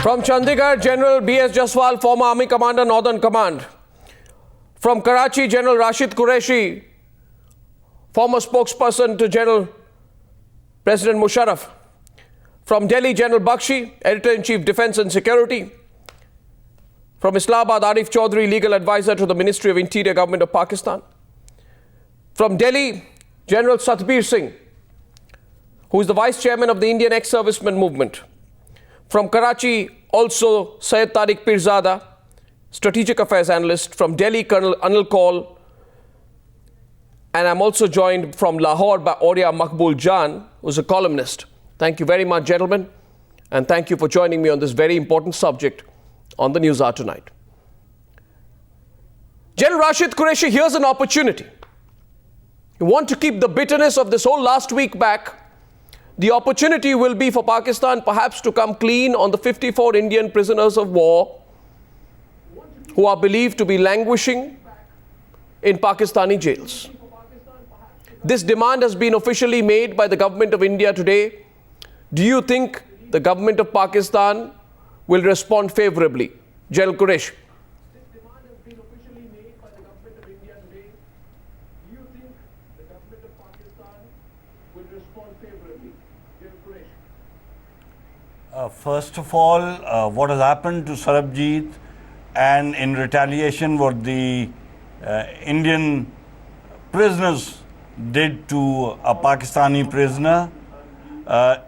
From Chandigarh, General B.S. Jaswal, former Army Commander, Northern Command. From Karachi, General Rashid Qureshi, former spokesperson to General President Musharraf. From Delhi, General Bakshi, Editor-in-Chief, Defence and Security. From Islamabad, Arif Chaudhry, Legal Advisor to the Ministry of Interior, Government of Pakistan. From Delhi, General Satbir Singh, who is the Vice Chairman of the Indian Ex-Servicemen Movement. From Karachi, also Syed Tariq Pirzada, Strategic Affairs Analyst. From Delhi, Colonel Anil Kaul. And I'm also joined from Lahore by Aurea Makbul Jan, who's a columnist. Thank you very much, gentlemen. And thank you for joining me on this very important subject on the Newshour tonight. General Rashid Qureshi, here's an opportunity. You want to keep the bitterness of this whole last week back. The opportunity will be for Pakistan perhaps to come clean on the 54 Indian prisoners of war who are believed to be languishing in Pakistani jails. This demand has been officially made by the government of India today. Do you think the government of Pakistan will respond favorably? General Qureshi. First of all, what has happened to Sarabjit and in retaliation what the Indian prisoners did to a Pakistani prisoner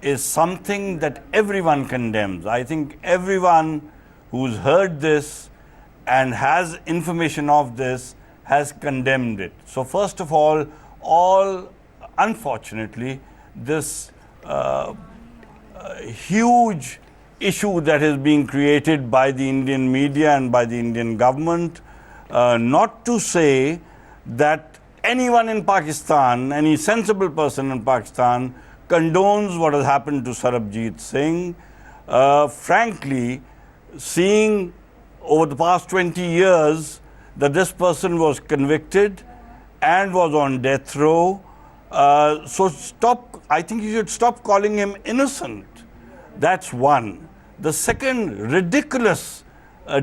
is something that everyone condemns. I think everyone who's heard this and has information of this has condemned it. So first of all, unfortunately, this huge issue that is being created by the Indian media and by the Indian government, not to say that anyone in Pakistan, any sensible person in Pakistan, condones what has happened to Sarabjit Singh. Frankly, seeing over the past 20 years that this person was convicted and was on death row, I think you should stop calling him innocent. That's one. The second ridiculous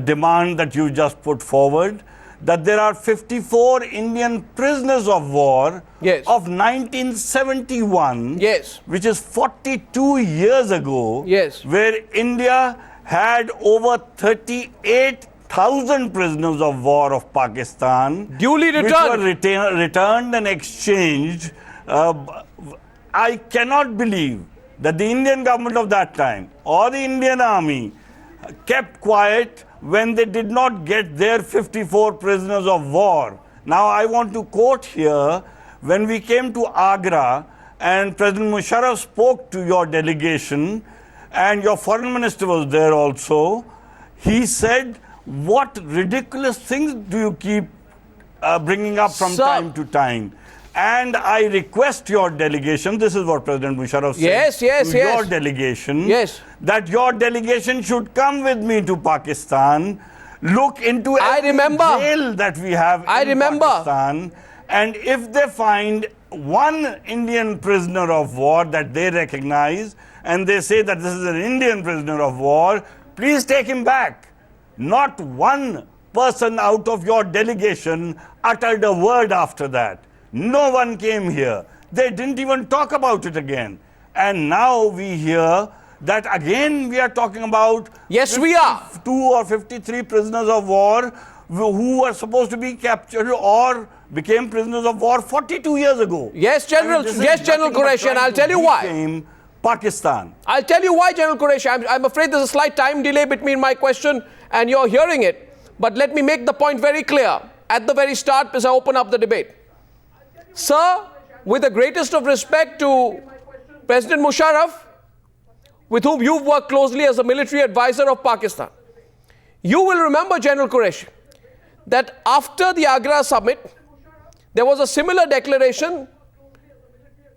demand that you just put forward, that there are 54 Indian prisoners of war of 1971, which is 42 years ago, where India had over 38,000 prisoners of war of Pakistan, duly returned, which were returned and exchanged. I cannot believe that the Indian government of that time or the Indian army kept quiet when they did not get their 54 prisoners of war. Now I want to quote here, when we came to Agra and President Musharraf spoke to your delegation and your foreign minister was there also, he said, what ridiculous things do you keep bringing up from time to time? And I request your delegation, this is what President Musharraf said to your delegation, that your delegation should come with me to Pakistan, look into every jail that we have in Pakistan, and if they find one Indian prisoner of war that they recognize, and they say that this is an Indian prisoner of war, please take him back. Not one person out of your delegation uttered a word after that. No one came here. They didn't even talk about it again. And now we hear that again we are talking about 52 or 53 prisoners of war who were supposed to be captured or became prisoners of war 42 years ago. General Qureshi, and I'll tell you why. Pakistan. I'll tell you why, General Qureshi. I'm afraid there's a slight time delay between my question and your hearing it. But let me make the point very clear at the very start as I open up the debate. Sir, with the greatest of respect to President Musharraf, with whom you've worked closely as a military advisor of Pakistan, you will remember, General Qureshi, that after the Agra summit, there was a similar declaration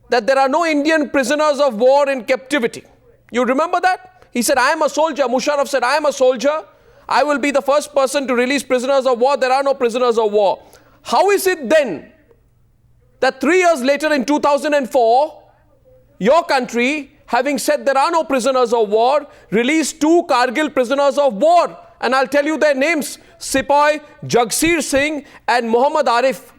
that there are no Indian prisoners of war in captivity. You remember that? He said, I am a soldier. Musharraf said, I am a soldier. I will be the first person to release prisoners of war. There are no prisoners of war. How is it then that 3 years later in 2004, your country having said there are no prisoners of war, released 2 Kargil prisoners of war. And I'll tell you their names, Sepoy Jagsir Singh and Muhammad Arif.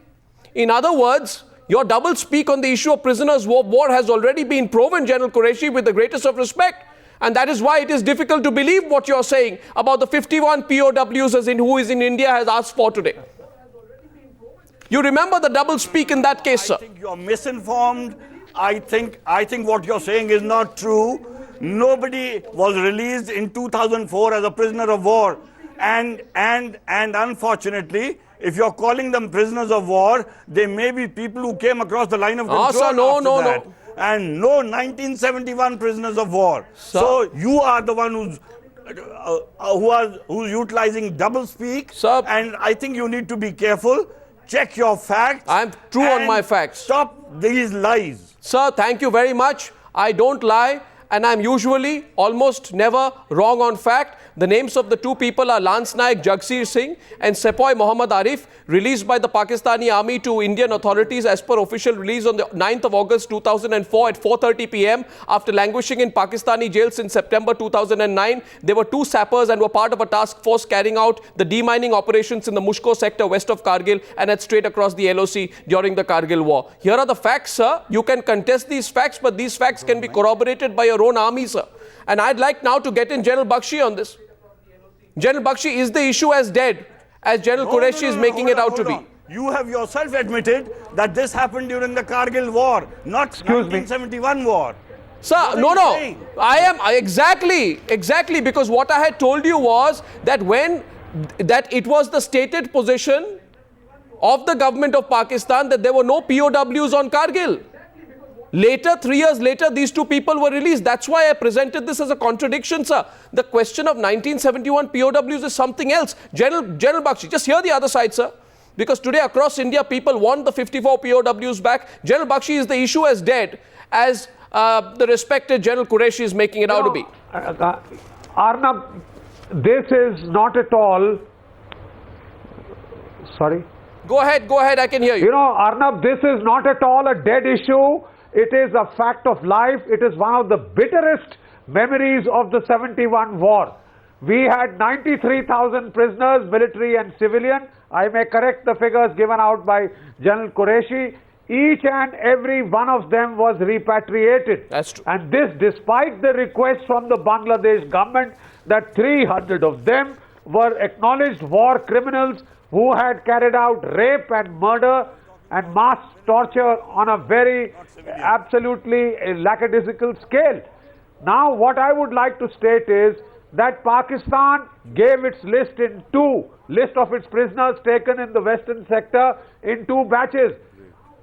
In other words, your double speak on the issue of prisoners of war has already been proven, General Qureshi, with the greatest of respect. And that is why it is difficult to believe what you're saying about the 51 POWs as in who is in India has asked for today. You remember the double speak in that case, sir? I think you're misinformed. I think what you're saying is not true. Nobody was released in 2004 as a prisoner of war. And unfortunately, if you're calling them prisoners of war, they may be people who came across the line of control sir, no. And no 1971 prisoners of war. Sir. So you are the one who's utilizing double speak. Sir. And I think you need to be careful. Check your facts. I'm true on my facts. Stop these lies. Sir, thank you very much. I don't lie, and I'm usually almost never wrong on fact. The names of the 2 people are Lance Naik Jagsir Singh and Sepoy Muhammad Arif, released by the Pakistani army to Indian authorities as per official release on the 9th of August 2004 at 4:30 p.m. After languishing in Pakistani jail since September 2009, they were 2 sappers and were part of a task force carrying out the demining operations in the Mushko sector west of Kargil and had strayed across the LOC during the Kargil war. Here are the facts, sir. You can contest these facts, but these facts can be corroborated by your own army, sir. And I'd like now to get in General Bakshi on this. General Bakshi, is the issue as dead as General Qureshi is making it out to be? You have yourself admitted that this happened during the Kargil war, not 1971 war. Sir, no. I am exactly because what I had told you was that that it was the stated position of the government of Pakistan that there were no POWs on Kargil. Later, 3 years later, these 2 people were released. That's why I presented this as a contradiction, sir. The question of 1971 POWs is something else. General Bakshi, just hear the other side, sir. Because today across India, people want the 54 POWs back. General Bakshi, is the issue as dead as the respected General Qureshi is making it out to be? Arnab, this is not at all... Sorry? Go ahead, I can hear you. You know, Arnab, this is not at all a dead issue. It is a fact of life. It is one of the bitterest memories of the 71 war. We had 93,000 prisoners, military and civilian. I may correct the figures given out by General Qureshi. Each and every one of them was repatriated. That's true. And this despite the request from the Bangladesh government that 300 of them were acknowledged war criminals who had carried out rape and murder and mass torture on a very absolutely lackadaisical scale. Now what I would like to state is that Pakistan gave its list of its prisoners taken in the western sector in 2 batches.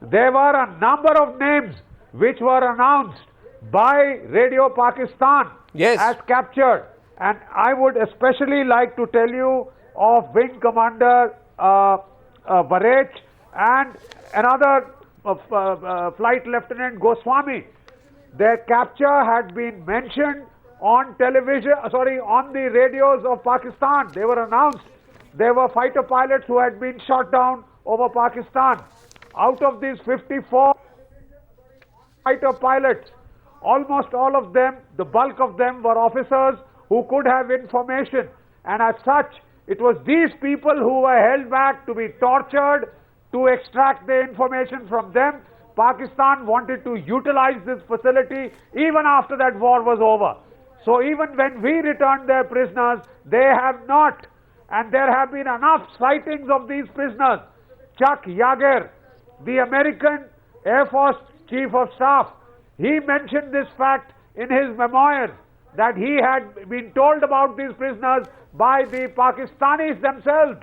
There were a number of names which were announced by Radio Pakistan as captured, and I would especially like to tell you of Wing Commander Varech and another Flight Lieutenant Goswami. Their capture had been mentioned on television, on the radios of Pakistan. They were announced. There were fighter pilots who had been shot down over Pakistan. Out of these 54 fighter pilots, almost all of them, the bulk of them were officers who could have information, and as such, it was these people who were held back to be tortured, to extract the information from them. Pakistan wanted to utilize this facility even after that war was over. So even when we returned their prisoners, they have not. And there have been enough sightings of these prisoners. Chuck Yeager, the American Air Force Chief of Staff, he mentioned this fact in his memoirs, that he had been told about these prisoners by the Pakistanis themselves.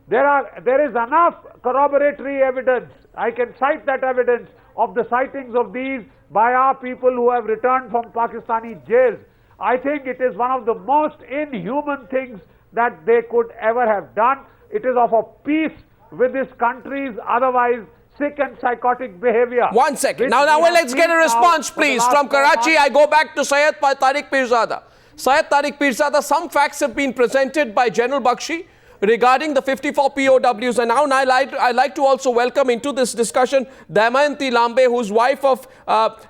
There is enough corroboratory evidence. I can cite that evidence of the sightings of these by our people who have returned from Pakistani jails. I think it is one of the most inhuman things that they could ever have done. It is of a piece with this country's otherwise sick and psychotic behavior. 1 second. Now let's get a response, please. From Karachi, I go back to Syed Tariq Pirzada. Syed Tariq Pirzada, some facts have been presented by General Bakshi regarding the 54 POWs. And now I'd like to also welcome into this discussion Damayanti Lambe, who's wife of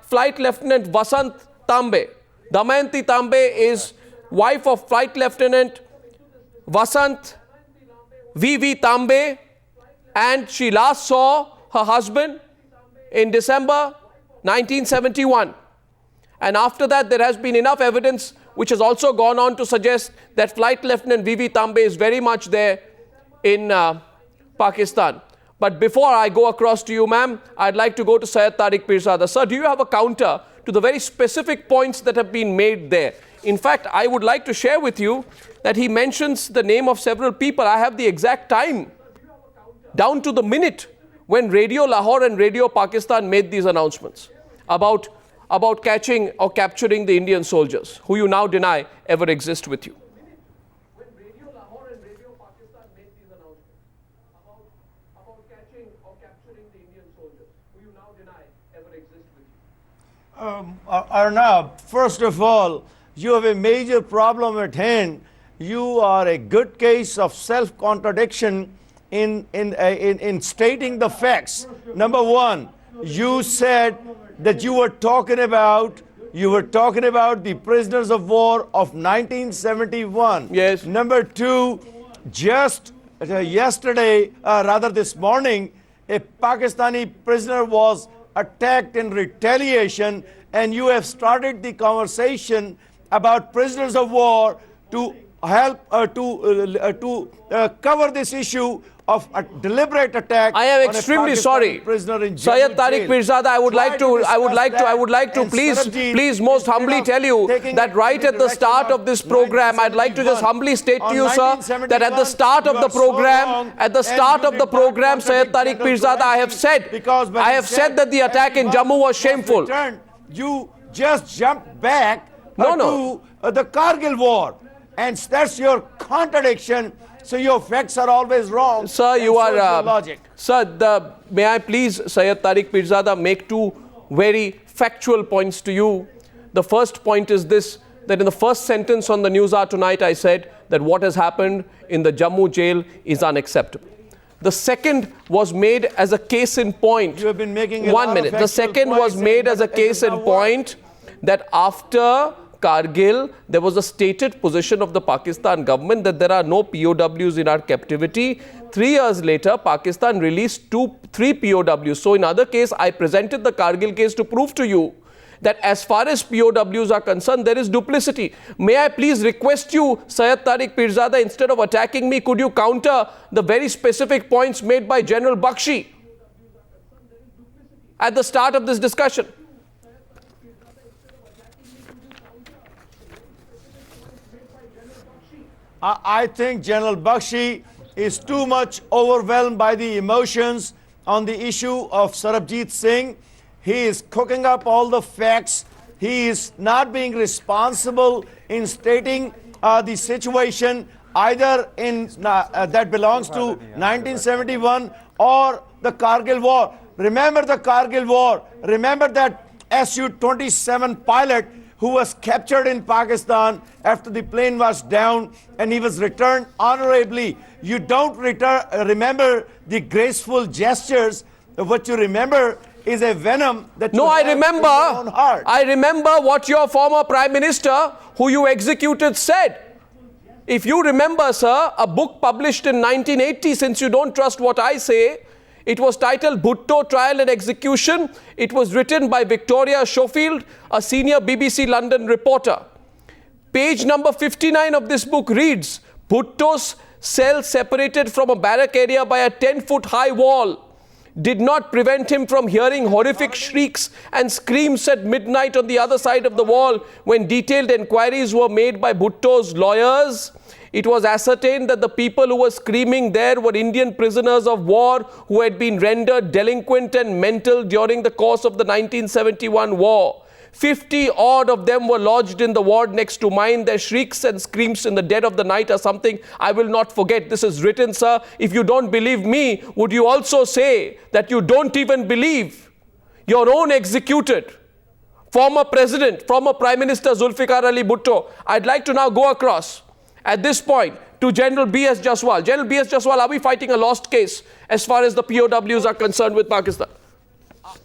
Flight Lieutenant Vasant Tambbe. Damayanti Tambbe is wife of Flight Lieutenant Vasant V.V. Tambbe, and she last saw her husband in December 1971. And after that, there has been enough evidence which has also gone on to suggest that Flight Lieutenant V.V. Tambbe is very much there in Pakistan. But before I go across to you, ma'am, I'd like to go to Syed Tariq Pirzada. Sir, do you have a counter to the very specific points that have been made there? In fact, I would like to share with you that he mentions the name of several people. I have the exact time, down to the minute, when Radio Lahore and Radio Pakistan made these announcements about catching or capturing the Indian soldiers, who you now deny ever exist with you. When Radio Lahore and Radio Pakistan made these announcements about catching or capturing the Indian soldiers, who you now deny ever exist with you. Arnab, first of all, you have a major problem at hand. You are a good case of self-contradiction in stating the facts. Number one, you said that you were talking about the prisoners of war of 1971. Yes. Number two, just yesterday, rather this morning, a Pakistani prisoner was attacked in retaliation, and you have started the conversation about prisoners of war to help cover this issue of a deliberate attack. I am on a extremely Pakistani sorry. prisoner in Syed Jammu Tariq jail. Pirzada, I would like to And please Sarabjit, most instead humbly of tell you taking that it right in the at the direction start of this program, I'd like to just 1971, humbly state to on you, sir, that at the 1971, start of you the are so program, wrong, at the and start you of the did not program, Syed contradict Tariq General Pirzada, I have Qureshi, said, because when I he have said that the attack in everyone Jammu was shameful. returned, you just jumped back No. to the Kargil war, and that's your contradiction. So your facts are always wrong. Sir, and you so are, is your logic. sir, may I please, Syed Tariq Pirzada, make two very factual points to you. The first point is this, that in the first sentence on the Newshour tonight, I said that what has happened in the Jammu jail is unacceptable. The second was made as a case in point. You have been making a 1 lot of minute. The factual second was points made and as a it case does in not point that after Kargil, there was a stated position of the Pakistan government that there are no POWs in our captivity. 3 years later, Pakistan released 3 POWs. So in other case, I presented the Kargil case to prove to you that as far as POWs are concerned, there is duplicity. May I please request you, Syed Tariq Pirzada, instead of attacking me, could you counter the very specific points made by General Bakshi at the start of this discussion? I think General Bakshi is too much overwhelmed by the emotions on the issue of Sarabjit Singh. He is cooking up all the facts. He is not being responsible in stating the situation either in that belongs to 1971 or the Kargil War. Remember the Kargil War. Remember that Su-27 pilot who was captured in Pakistan after the plane was down and he was returned honorably. You don't remember the graceful gestures. What you remember is a venom that No, you I have in remember. your own heart. I remember what your former Prime Minister, who you executed, said. If you remember, sir, a book published in 1980, since you don't trust what I say, it was titled Bhutto Trial and Execution. It was written by Victoria Schofield, a senior BBC London reporter. Page number 59 of this book reads, Bhutto's cell separated from a barrack area by a 10-foot high wall did not prevent him from hearing horrific shrieks and screams at midnight on the other side of the wall. When detailed inquiries were made by Bhutto's lawyers, it was ascertained that the people who were screaming there were Indian prisoners of war who had been rendered delinquent and mental during the course of the 1971 war. 50 odd of them were lodged in the ward next to mine. Their shrieks and screams in the dead of the night are something I will not forget. This is written, sir. If you don't believe me, would you also say that you don't even believe your own executed former president, former Prime Minister Zulfikar Ali Bhutto? I'd like to now go across at this point to General B.S. Jaswal. General B.S. Jaswal, are we fighting a lost case as far as the POWs are concerned with Pakistan?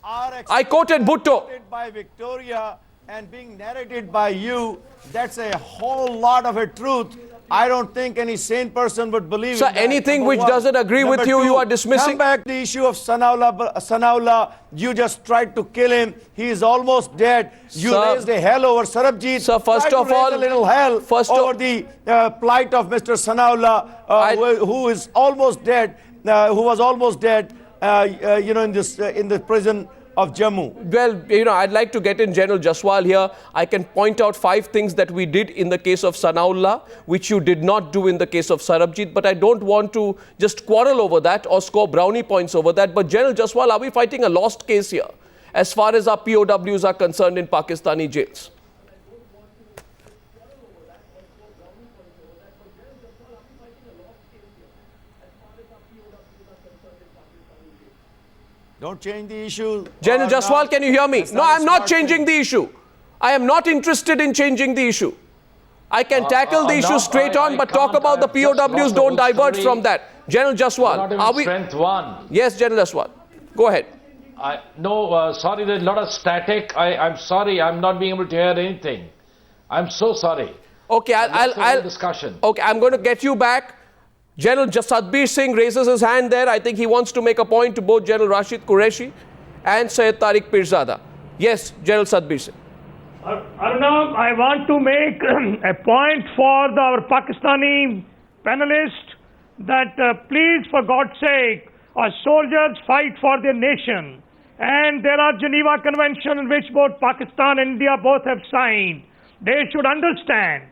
I quoted Bhutto. By Victoria and being narrated by you, that's a whole lot of a truth. I don't think any sane person would believe Sir, in that. anything Number which one. doesn't agree with Number you, two, you are dismissing? Come back to the issue of Sanaullah. You just tried to kill him. He is almost dead. You Sir, raised a hell over Sarabjit. Sir, first Try of to raise all- a little hell over the plight of Mr. Sanaullah, who is almost dead, who was almost dead, in the prison of Jammu. Well, I'd like to get in General Jaswal here. I can point out 5 things that we did in the case of Sanaullah, which you did not do in the case of Sarabjit, but I don't want to just quarrel over that or score brownie points over that. But General Jaswal, are we fighting a lost case here as far as our POWs are concerned in Pakistani jails? Don't change the issue. General Jaswal, can you hear me? No, I'm not changing the the issue. I am not interested in changing the issue. I can tackle the issue straight on, but talk about the POWs, don't divert from that. General Jaswal, are we... Strength 1. Yes, General Jaswal. Go ahead. Sorry, there's a lot of static. I'm sorry, I'm not being able to hear anything. I'm so sorry. Okay, I'll discussion. Okay, I'm going to get you back. General Satbir Singh raises his hand there. I think he wants to make a point to both General Rashid Qureshi and Syed Tariq Pirzada. Yes, General Satbir Singh. Arnab, I want to make a point for our Pakistani panelists that please, for God's sake, our soldiers fight for their nation. And there are Geneva Convention which both Pakistan and India both have signed. They should understand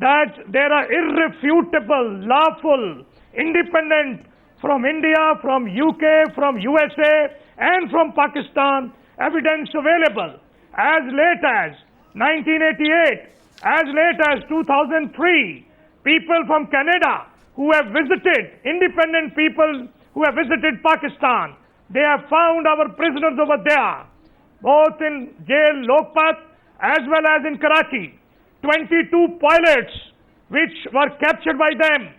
that there are irrefutable, lawful, independent from India, from UK, from USA, and from Pakistan evidence available as late as 1988, as late as 2003. People from Canada who have visited, independent people who have visited Pakistan, they have found our prisoners over there, both in jail Lokpat as well as in Karachi. 22 pilots which were captured by them.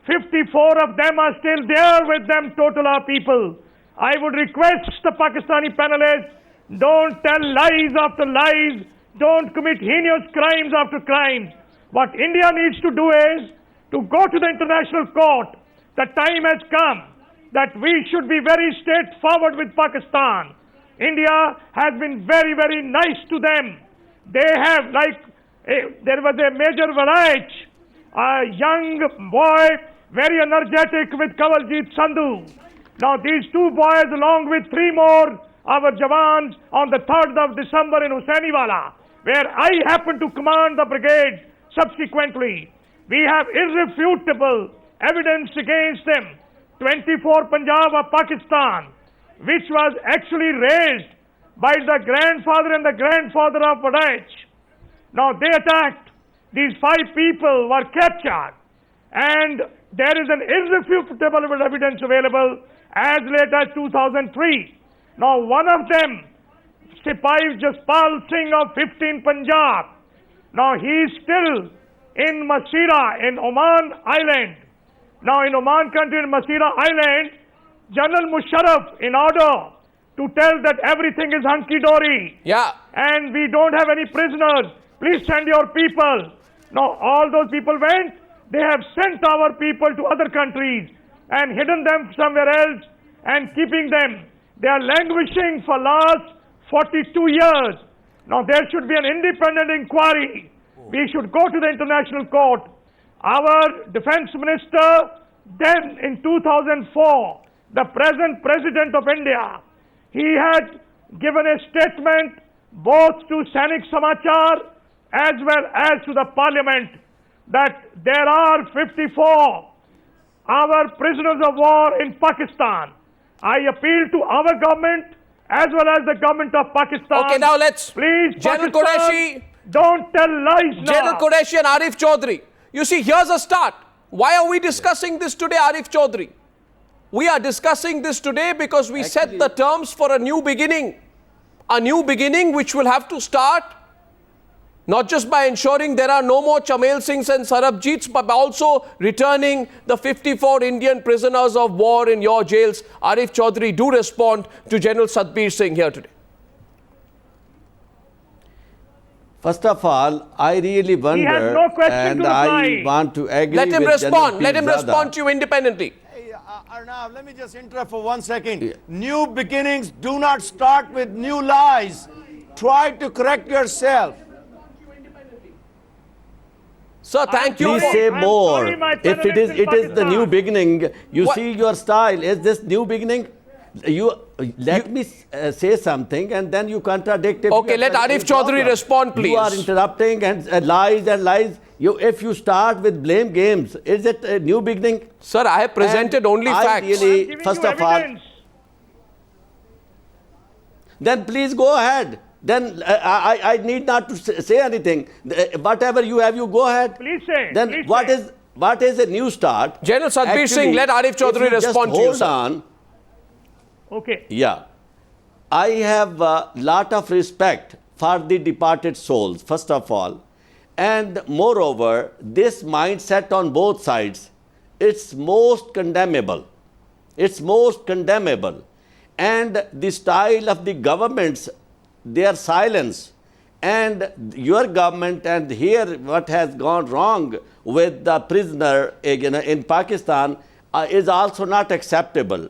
54 of them are still there with them, total are people. I would request the Pakistani panelists, don't tell lies after lies, don't commit heinous crimes after crimes. What India needs to do is to go to the international court. The time has come that we should be very straightforward with Pakistan. India has been very, very nice to them. They have, there was a Major Varaj, a young boy, very energetic with Kawaljit Sandhu. Now these 2 boys along with 3 more, our Jawans, on the 3rd of December in Hussainiwala, where I happened to command the brigade subsequently. We have irrefutable evidence against them. 24 Punjab of Pakistan, which was actually raised by the grandfather and the grandfather of Varaj. Now they attacked. These 5 people were captured. And there is an irrefutable evidence available as late as 2003. Now one of them, Sipahi Jaspal Singh of 15 Punjab. Now he is still in Masira in Oman Island. Now in Oman country in Masira Island, General Musharraf, in order to tell that everything is hunky-dory and we don't have any prisoners, please send your people. Now all those people went, they have sent our people to other countries and hidden them somewhere else and keeping them. They are languishing for last 42 years. Now there should be an independent inquiry. We should go to the international court. Our defense minister, then in 2004, the present president of India, he had given a statement both to Sainik Samachar as well as to the parliament that there are 54 our prisoners of war in Pakistan. I appeal to our government as well as the government of Pakistan. Okay, now let's... Please, General Pakistan, Qureshi... don't tell lies now. General Qureshi and Arif Chaudhry. You see, here's a start. Why are we discussing this today, Arif Chaudhry? We are discussing this today because we set the terms for a new beginning. A new beginning which will have to start not just by ensuring there are no more Chamel Singhs and Sarabjits, but also returning the 54 Indian prisoners of war in your jails. Arif Chaudhry, do respond to General Satbir Singh here today. First of all, I really wonder, has no question and to reply. I want to agree Let him with respond. Let him General respond to you independently. Hey, Arnav, let me just interrupt for 1 second. New beginnings do not start with new lies. Try to correct yourself. Sir, thank you. Please for- say I'm more. sorry, my If it is, panelists in it is the new Pakistan. beginning. You What? see your style. Is this new beginning? You let me say something, and then you contradict. If Okay, you let have Arif any Chaudhary problem. respond, You are please. interrupting and lies and lies. If you start with blame games, is it a new beginning? Sir, I have presented And only I facts. really- I'm giving first you of all- evidence. Then please go ahead. Then I need not to say anything. Whatever you have, you go ahead. Please say. Then please what say. is what is a new start? General Satbir Singh, let Arif Chaudhary if you just respond to you, hold sir. on. Okay. Yeah. I have a lot of respect for the departed souls, first of all. And moreover, this mindset on both sides, it's most condemnable. It's most condemnable. And the style of the governments, their silence, and your government, and here what has gone wrong with the prisoner in Pakistan is also not acceptable.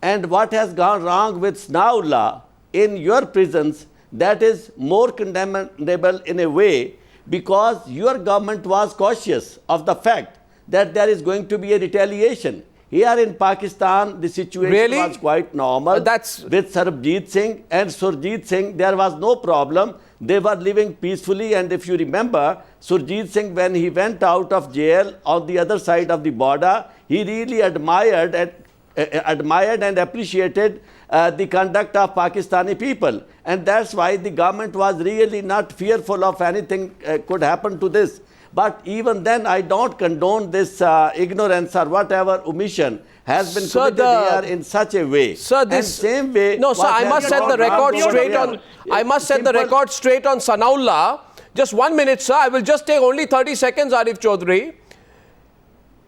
And what has gone wrong with Snaullah in your prisons, that is more condemnable in a way, because your government was cautious of the fact that there is going to be a retaliation. Here in Pakistan, the situation Really? was quite normal. That's- With Sarbjit Singh and Surjit Singh, there was no problem. They were living peacefully. And if you remember, Surjit Singh, when he went out of jail on the other side of the border, he really admired and appreciated the conduct of Pakistani people. And that's why the government was really not fearful of anything could happen to this. But even then, I don't condone this ignorance or whatever omission has been Sir, committed here in such a way. Sir, and this same way. No, sir, what I has must set gone the wrong record over straight here. on. I must set the Simple- record straight on Sanaullah. Just 1 minute, sir. I will just take only 30 seconds, Arif Chaudhary.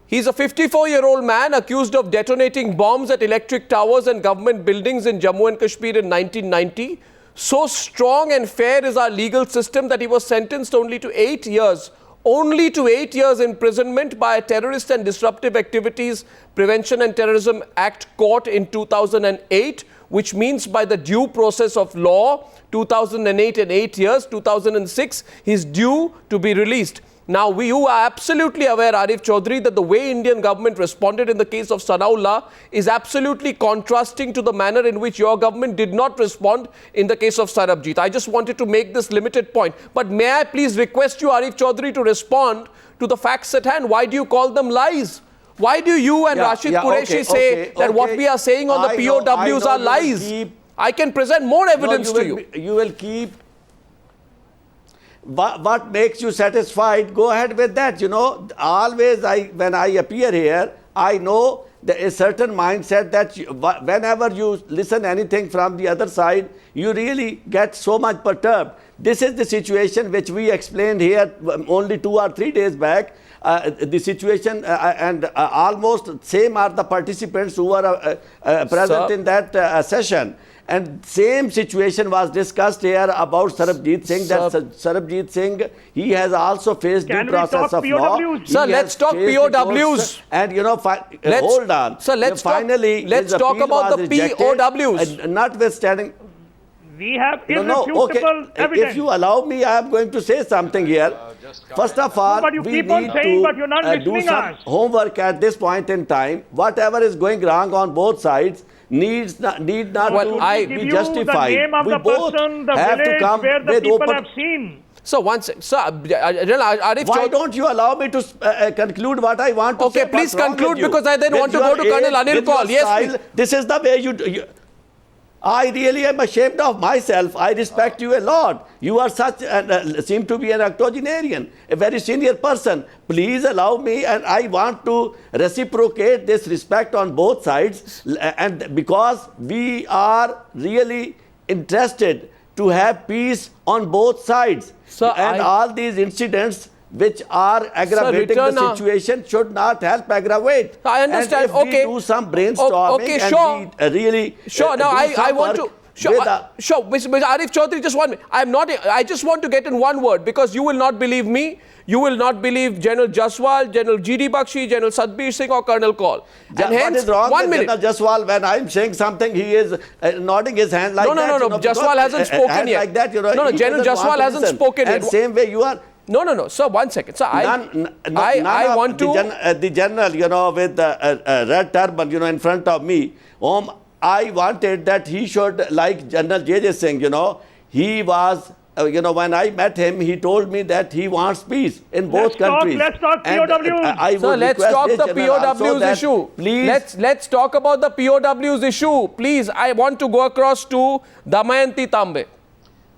He's a 54-year-old man accused of detonating bombs at electric towers and government buildings in Jammu and Kashmir in 1990. So strong and fair is our legal system that he was sentenced only to 8 years imprisonment by a Terrorist and Disruptive Activities Prevention and Terrorism Act court in 2008, which means by the due process of law, 2008 and 8 years, 2006, he's due to be released. Now, you are absolutely aware, Arif Chaudhary, that the way Indian government responded in the case of Sanaullah is absolutely contrasting to the manner in which your government did not respond in the case of Sarabjit. I just wanted to make this limited point. But may I please request you, Arif Chaudhary, to respond to the facts at hand? Why do you call them lies? Why do you and Rashid Qureshi say that what we are saying on the POWs are lies? I can present more evidence to you. You will keep. What makes you satisfied, go ahead with that. You know, always when I appear here, I know there is a certain mindset that whenever you listen anything from the other side, you really get so much perturbed. This is the situation which we explained here only 2 or 3 days back. The situation and almost same are the participants who are present in that session. And same situation was discussed here about Sarabjit Singh. That Sarabjit Singh, he has also faced due process of law. Sir, let's talk POWs. And you know, hold on. Sir, let's finally, let's talk about the POWs. Notwithstanding. We have No, irrefutable okay. evidence. If you allow me, I am going to say something here. First of all, but you we keep on need saying, to but you're not do listening some us. homework at this point in time. Whatever is going wrong on both sides need not Well, to I be give you justified. the name of We the both person, the have to village come where the with people open. have seen. Sir, Arif Why Chaudhary. don't you allow me to conclude what I want to say? Okay, please What's wrong conclude with you? because I then With want to your go to Colonel age, Anil with your Kaul. Yes, style, please. this is the way you I really am ashamed of myself. I respect you a lot. You are such, seem to be an octogenarian, a very senior person. Please allow me, and I want to reciprocate this respect on both sides. And because we are really interested to have peace on both sides. Sir, and all these incidents which are aggravating the situation should not help aggravate. I understand. And if we do some brainstorming okay, sure. and we really Sure. Now, do I some want work, to. Sure, sure. Mr. Arif Chaudhary, just 1 minute. I just want to get in one word, because you will not believe me. You will not believe General Jaswal, General G.D. Bakshi, General Sadbir Singh or Colonel Kaul. And hence, what is wrong with General Jaswal? When I'm saying something, he is nodding his hand like that. No. Jaswal hasn't spoken yet. Like that, no, General Jaswal hasn't spoken yet. And same way you are. No. Sir, 1 second. Sir, I want to... The general, with the red turban, in front of me, I wanted that he should, like General J.J. Singh, he was, when I met him, he told me that he wants peace in both countries. Let's talk POWs. Sir, let's talk the POWs issue. Please. Let's talk about the POWs issue. Please, I want to go across to Damayanti Tambbe.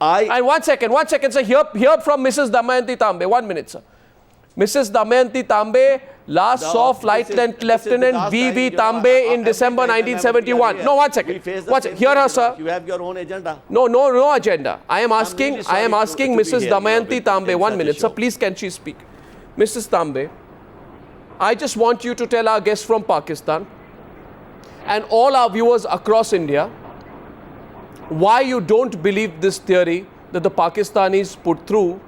And one second, sir. Hear from Mrs. Damayanti Tambbe. 1 minute, sir. Mrs. Damayanti Tambbe last saw Flight Lieutenant V.V. Tambbe in December 1971. No, 1 second. Hear her, sir. You have your own agenda. No agenda. I am asking Mrs. Damayanti Tambbe. 1 minute, sir. Please, can she speak? Mrs. Tambbe, I just want you to tell our guests from Pakistan and all our viewers across India why you don't believe this theory that the Pakistanis put through,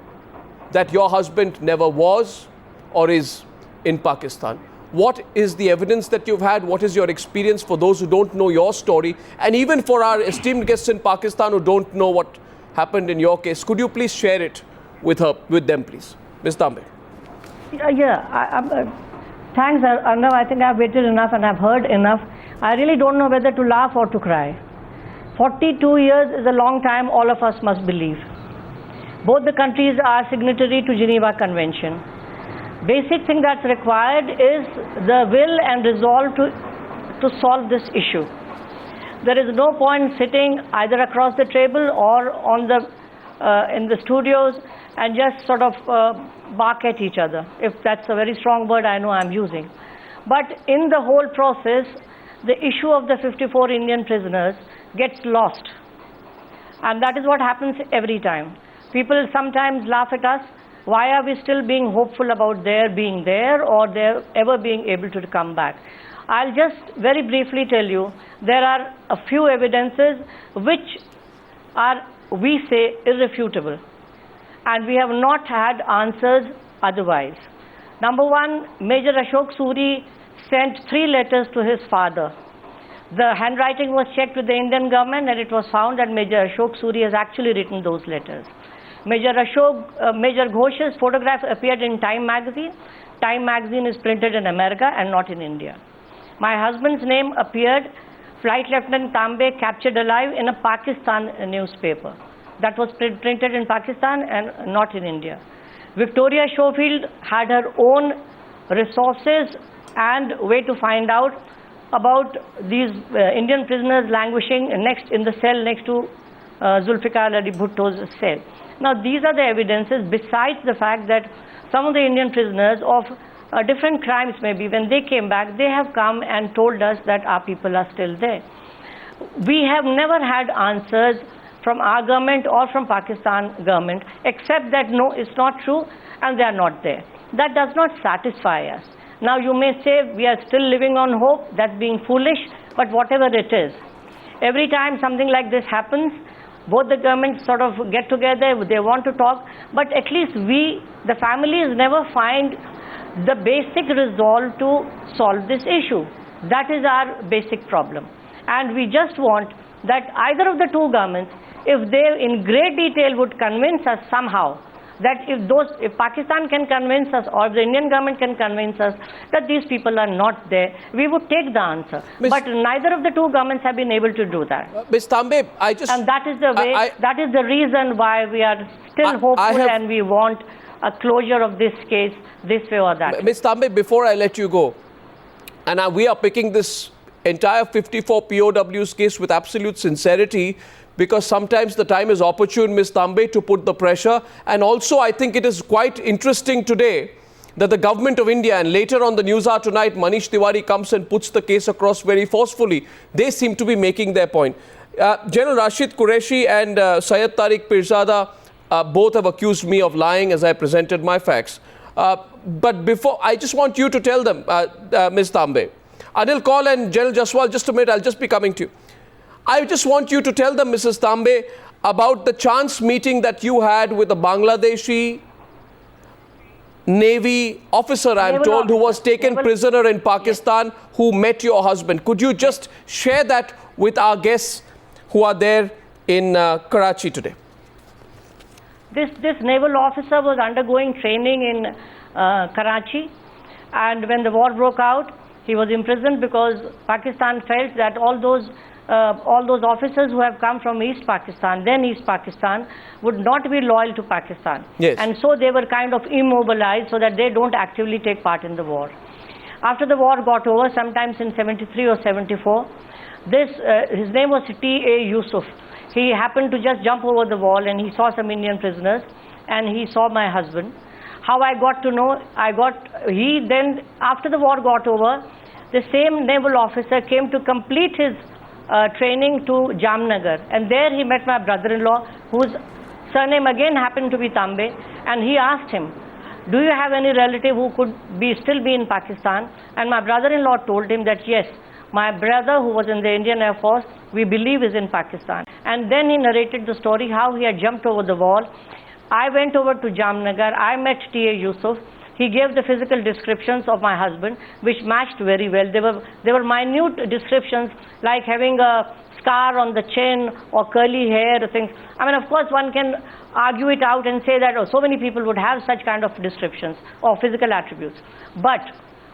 that your husband never was or is in Pakistan. What is the evidence that you've had? What is your experience for those who don't know your story? And even for our esteemed guests in Pakistan who don't know what happened in your case, could you please share it with them, please? Ms. Tambbe. Thanks, Arnav. I think I've waited enough and I've heard enough. I really don't know whether to laugh or to cry. 42 years is a long time, all of us must believe. Both the countries are signatory to Geneva Convention. Basic thing that's required is the will and resolve to solve this issue. There is no point sitting either across the table or on in the studios and just sort of bark at each other. If that's a very strong word, I know I'm using. But in the whole process, the issue of the 54 Indian prisoners gets lost. And that is what happens every time. People sometimes laugh at us. Why are we still being hopeful about their being there or their ever being able to come back? I'll just very briefly tell you, there are a few evidences which are, we say, irrefutable. And we have not had answers otherwise. Number one, Major Ashok Suri sent 3 letters to his father. The handwriting was checked with the Indian government and it was found that Major Ashok Suri has actually written those letters. Major Ghosh's photograph appeared in Time magazine. Time magazine is printed in America and not in India. My husband's name appeared, Flight Lieutenant Tambbe captured alive, in a Pakistan newspaper. That was printed in Pakistan and not in India. Victoria Schofield had her own resources and way to find out about these Indian prisoners languishing in the cell next to Zulfikar Ali Bhutto's cell. Now these are the evidences, besides the fact that some of the Indian prisoners of different crimes maybe, when they came back, they have come and told us that our people are still there. We have never had answers from our government or from Pakistan government, except that no, it's not true and they are not there. That does not satisfy us. Now you may say we are still living on hope, that's being foolish, but whatever it is, every time something like this happens, both the governments sort of get together, they want to talk, but at least we, the families, never find the basic resolve to solve this issue. That is our basic problem. And we just want that either of the two governments, if they in great detail would convince us somehow that if Pakistan can convince us or the Indian government can convince us that these people are not there, we would take the answer. But neither of the two governments have been able to do that. Ms. Tambbe, and that is the way, that is the reason why we are still hopeful and we want a closure of this case this way or that way. Ms. Tambbe, before I let you go, and we are picking this entire 54 POWs case with absolute sincerity, because sometimes the time is opportune, Ms. Tambbe, to put the pressure. And also, I think it is quite interesting today that the government of India, and later on the Newshour tonight, Manish Tiwari comes and puts the case across very forcefully. They seem to be making their point. General Rashid Qureshi and Syed Tariq Pirzada both have accused me of lying as I presented my facts. But before, I just want you to tell them, Ms. Tambbe, Anil Kaul and General Jaswal, just a minute, I'll just be coming to you. I just want you to tell them, Mrs. Tambbe, about the chance meeting that you had with a Bangladeshi Navy officer, I'm Naval told, who was officer. taken Naval- prisoner in Pakistan, who met your husband. Could you just share that with our guests who are there in Karachi today? This naval officer was undergoing training in Karachi, and when the war broke out, he was imprisoned because Pakistan felt that all those officers who have come from East Pakistan, then East Pakistan, would not be loyal to Pakistan. Yes. And so they were kind of immobilized so that they don't actively take part in the war. After the war got over, sometimes in 73 or 74, his name was T.A. Yusuf. He happened to just jump over the wall and he saw some Indian prisoners and he saw my husband. How I got to know, after the war got over, the same naval officer came to complete his training to Jamnagar, and there he met my brother-in-law, whose surname again happened to be Tambbe, and he asked him, do you have any relative who could still be in Pakistan? And my brother-in-law told him that yes, my brother, who was in the Indian Air Force, we believe is in Pakistan. And then he narrated the story how he had jumped over the wall. I went over to Jamnagar, I met T.A. Yusuf. He gave the physical descriptions of my husband, which matched very well. They were minute descriptions, like having a scar on the chin or curly hair, things. I mean, of course, one can argue it out and say that so many people would have such kind of descriptions or physical attributes. But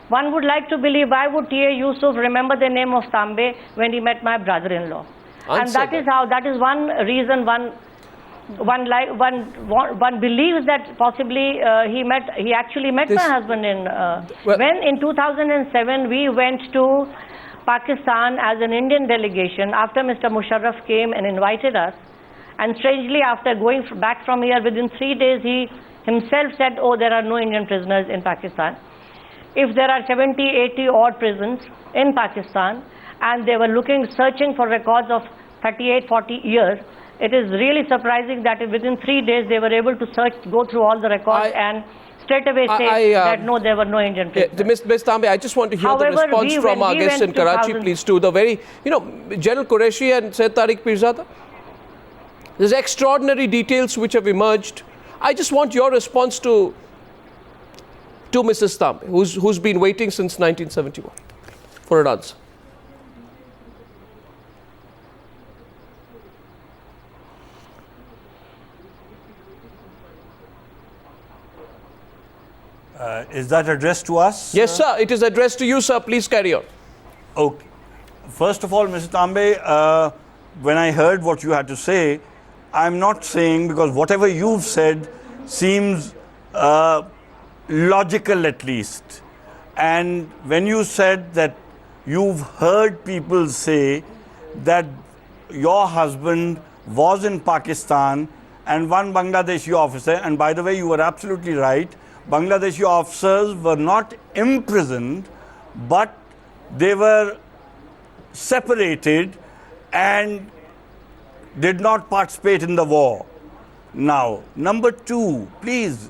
one would like to believe, why would T.A. Yusuf remember the name of Tambbe when he met my brother-in-law? And that is one reason one believes that possibly he actually met my husband when in 2007 we went to Pakistan as an Indian delegation after Mr. Musharraf came and invited us, and strangely after going back from here within 3 days he himself said, oh, there are no Indian prisoners in Pakistan. If there are 70, 80 odd prisons in Pakistan and they were searching for records of 38, 40 years, it is really surprising that within 3 days they were able to go through all the records and straight away say that no, there were no Indian prisoners. Ms. Tambbe, I just want to hear the response from our guests in Karachi, please, to the very, General Qureshi and Syed Tariq Pirzada. There's extraordinary details which have emerged. I just want your response to Mrs. Tambbe, who's been waiting since 1971 for an answer. Is that addressed to us? Yes, sir. It is addressed to you, sir. Please carry on. Okay. First of all, Mr. Tambbe, when I heard what you had to say, I'm not saying, because whatever you've said seems logical at least. And when you said that you've heard people say that your husband was in Pakistan and one Bangladeshi officer, and by the way, you were absolutely right, Bangladeshi officers were not imprisoned, but they were separated and did not participate in the war. Now, number two, please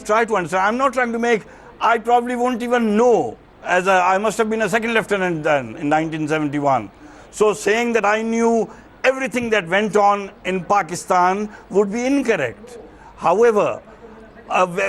try to understand. I'm not trying to make, I probably won't even know, I must have been a second lieutenant then in 1971. So saying that I knew everything that went on in Pakistan would be incorrect. However,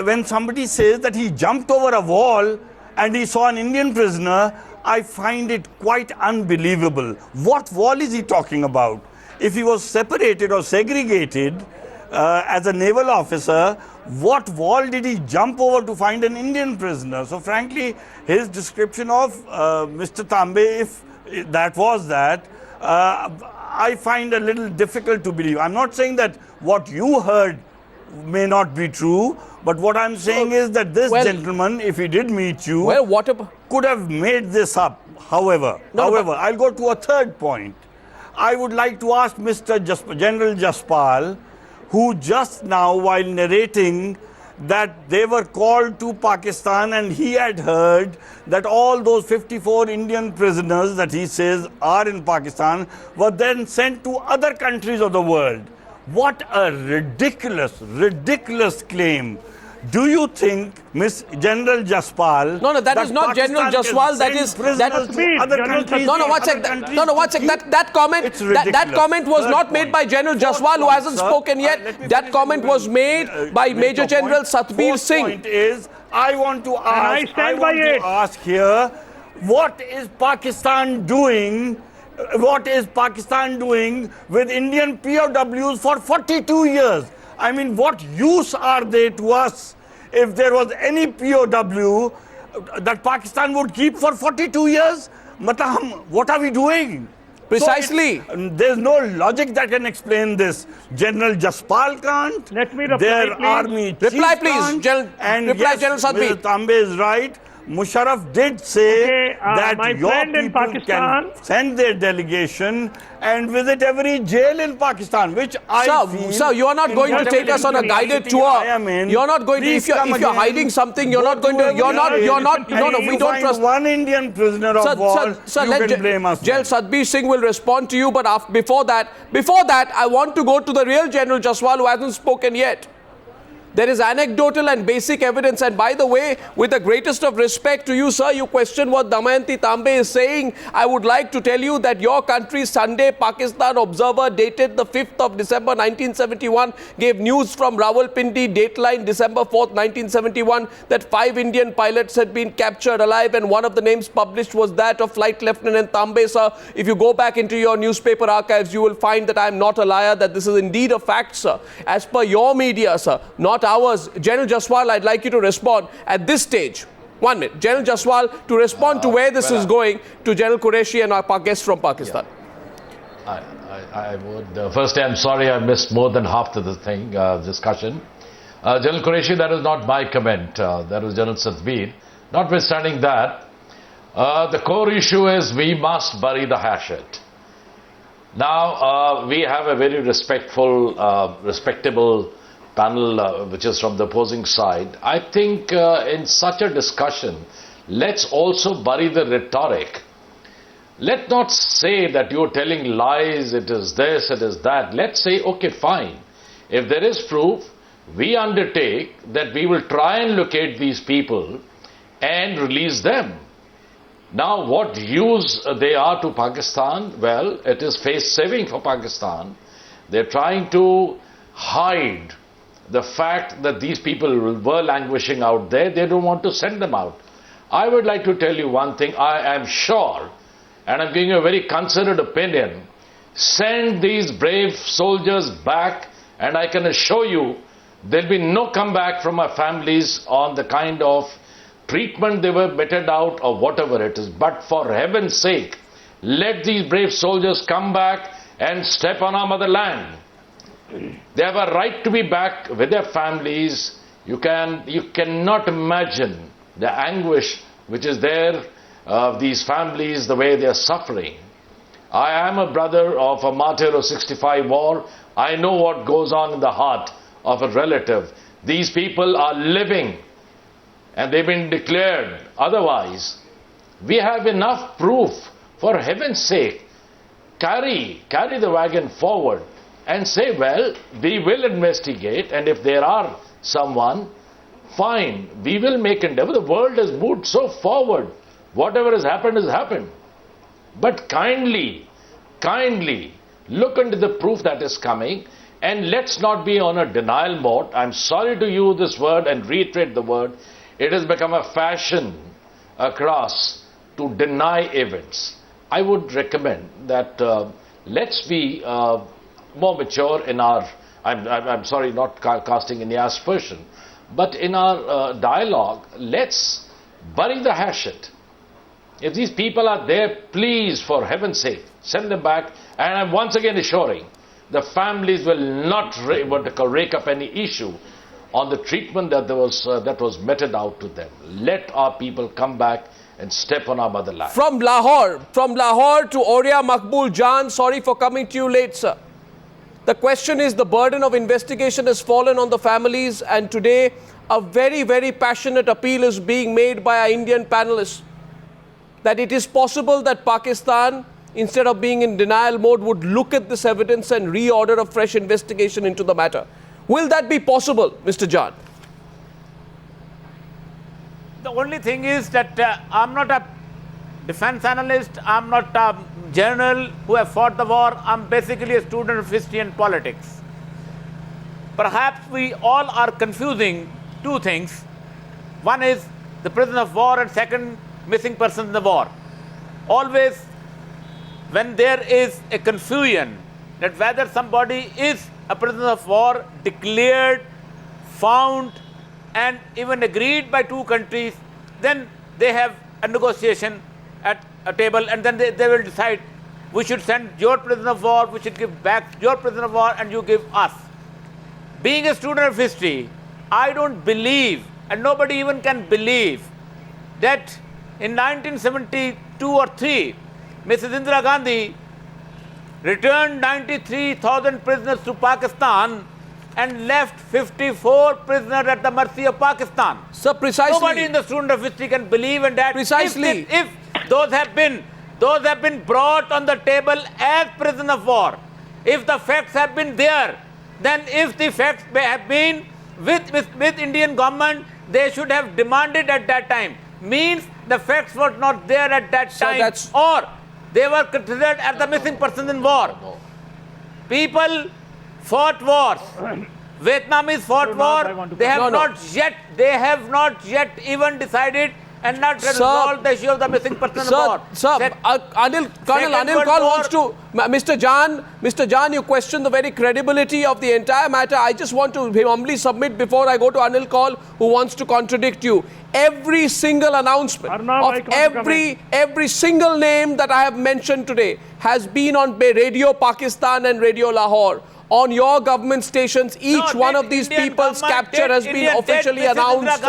when somebody says that he jumped over a wall and he saw an Indian prisoner, I find it quite unbelievable. What wall is he talking about? If he was separated or segregated as a naval officer, what wall did he jump over to find an Indian prisoner? So frankly, his description of Mr. Tambbe, if that was that, I find a little difficult to believe. I'm not saying that what you heard may not be true, but what I'm saying is that this gentleman, if he did meet you, could have made this up. However, I'll go to a third point. I would like to ask Mr. General Jaspal, who just now, while narrating that they were called to Pakistan and he had heard that all those 54 Indian prisoners that he says are in Pakistan were then sent to other countries of the world. What a ridiculous claim Do you think Miss General Jaspal? No, that is not General Jaswal. That is that comment was not made by General Jaswal, who hasn't spoken yet. That comment was made by Major General Satbir Singh. Point is, I want to ask here, what is Pakistan doing? What is Pakistan doing with Indian POWs for 42 years? I mean, what use are they to us if there was any POW that Pakistan would keep for 42 years? What are we doing? Precisely. So there's no logic that can explain this. General Jaspal can't. Let me reply, their please. army chief Reply, please. can't. And yes, General Sadbir. Mr. Tambbe is right. Musharraf did say that my your friend in people Pakistan can send their delegation and visit every jail in Pakistan, which I feel... Sir, you are not going to take us on a guided tour. You're not going to, if you're hiding something, you're not going to, no, we don't trust... one Indian prisoner of war, you can blame us. General Satbir Singh will respond to you, but before that, I want to go to the real General Jaswal, who hasn't spoken yet. There is anecdotal and basic evidence. And by the way, with the greatest of respect to you, sir, you question what Damayanti Tambbe is saying. I would like to tell you that your country's Sunday Pakistan Observer, dated the 5th of December 1971, gave news from Rawalpindi, dateline December 4th, 1971, that 5 Indian pilots had been captured alive, and one of the names published was that of Flight Lieutenant Tambbe, sir. If you go back into your newspaper archives, you will find that I am not a liar, that this is indeed a fact, sir. As per your media, sir, not ours. General Jaswal, I'd like you to respond at this stage. 1 minute. General Jaswal, to respond to where this is going, to General Qureshi and our guest from Pakistan. I would. Firstly, I'm sorry I missed more than half of the discussion. General Qureshi, that is not my comment. That was General Satbir. Notwithstanding that, the core issue is we must bury the hatchet. Now, we have a very respectable panel which is from the opposing side. I think in such a discussion, let's also bury the rhetoric. Let's not say that you're telling lies, it is this, it is that. Let's say, okay, fine. If there is proof, we undertake that we will try and locate these people and release them. Now, what use they are to Pakistan? Well, it is face-saving for Pakistan. They're trying to hide the fact that these people were languishing out there. They don't want to send them out. I would like to tell you one thing. I am sure, and I'm giving you a very considered opinion, send these brave soldiers back, and I can assure you there'll be no comeback from our families on the kind of treatment they were meted out or whatever it is. But for heaven's sake, let these brave soldiers come back and step on our motherland. They have a right to be back with their families. You cannot imagine the anguish which is there of these families, the way they are suffering. I am a brother of a martyr of 65 war. I know what goes on in the heart of a relative. These people are living and they've been declared otherwise. We have enough proof. For heaven's sake, carry the wagon forward and say, well, we will investigate, and if there are someone, fine, we will make endeavor. The world has moved so forward. Whatever has happened. But kindly look into the proof that is coming, and let's not be on a denial mode. I'm sorry to use this word and reiterate the word. It has become a fashion across to deny events. I would recommend that let's be more mature in our, I'm sorry, not casting any aspersion, but in our dialogue, let's bury the hatchet. If these people are there, please, for heaven's sake, send them back. And I'm once again assuring, the families will not rake up any issue on the treatment that was meted out to them. Let our people come back and step on our motherland. From Lahore to Aurea Makbul Jan, sorry for coming to you late, sir. The question is, the burden of investigation has fallen on the families, and today a very, very passionate appeal is being made by our Indian panelists that it is possible that Pakistan, instead of being in denial mode, would look at this evidence and reorder a fresh investigation into the matter. Will that be possible, Mr. Jan? the only thing is that I'm not a defense analyst, I'm not a general who have fought the war, I'm basically a student of history and politics. Perhaps we all are confusing two things. One is the prisoner of war and second, missing persons in the war. Always when there is a confusion that whether somebody is a prisoner of war declared, found and even agreed by two countries, then they have a negotiation at a table and then they will decide we should send your prisoner of war, we should give back your prisoner of war and you give us. Being a student of history, I don't believe and nobody even can believe that in 1972 or 3, Mrs. Indira Gandhi returned 93,000 prisoners to Pakistan and left 54 prisoners at the mercy of Pakistan. Sir, precisely. Nobody in the student of history can believe in that. Precisely. If those have been brought on the table as prisoners of war, if the facts have been there, then if the facts have been with Indian government, they should have demanded at that time. Means the facts were not there at that time, or they were considered as the missing persons in war. People fought wars. Vietnamese fought war. They have not yet even decided and not resolved the issue of the missing person in war. Colonel Anil Kaul wants to, Mr. Jan, you question the very credibility of the entire matter. I just want to humbly submit before I go to Anil Kaul, who wants to contradict you. Every single announcement of every single name that I have mentioned today has been on Radio Pakistan and Radio Lahore. On your government stations, each one of these people's capture has been officially announced.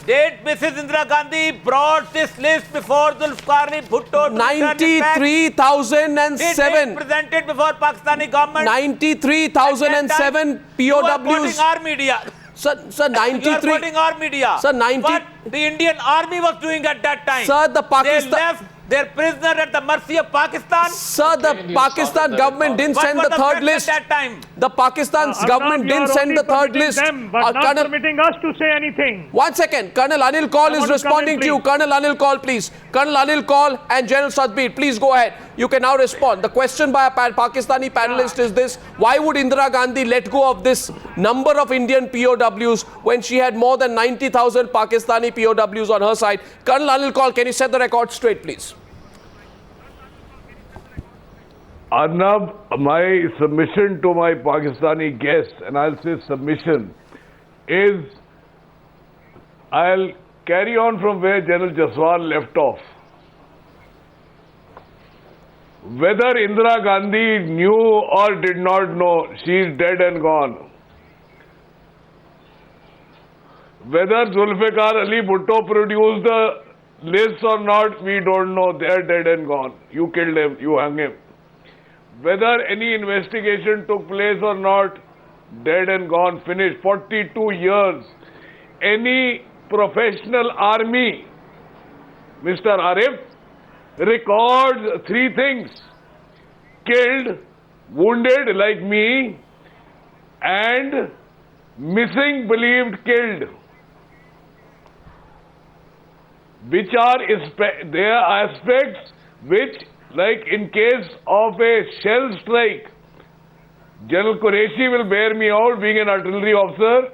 Did Mrs. Indira Gandhi brought this list before Zulfikar Bhutto? 93,007. Presented before Pakistani government. 93,007 POWs. You are quoting our media. Sir, 93. You are quoting our media. Sir, 90. What the Indian army was doing at that time. Sir, the Pakistan. They left their prisoner at the mercy of Pakistan. Sir, the Pakistan government didn't send the third list. At that time? The Pakistan's government didn't send the third list. But not permitting us to say anything. 1 second. Colonel Anil Kaul is responding to you. Colonel Anil Kaul, please. Colonel Anil Kaul and General Sadbir, please go ahead. You can now respond. The question by a Pakistani panelist is this: why would Indira Gandhi let go of this number of Indian POWs when she had more than 90,000 Pakistani POWs on her side? Colonel Anil Kaul, can you set the record straight, please? Arnab, my submission to my Pakistani guest, and I'll say submission, is I'll carry on from where General Jaswal left off. Whether Indira Gandhi knew or did not know, she is dead and gone. Whether Zulfikar Ali Bhutto produced the list or not, we don't know. They are dead and gone. You killed him, you hung him. Whether any investigation took place or not, dead and gone, finished. 42 years. Any professional army, Mr. Arif, records 3 things: killed, wounded like me, and missing believed killed, which are there are aspects which, like in case of a shell strike, General Qureshi will bear me out, being an artillery officer,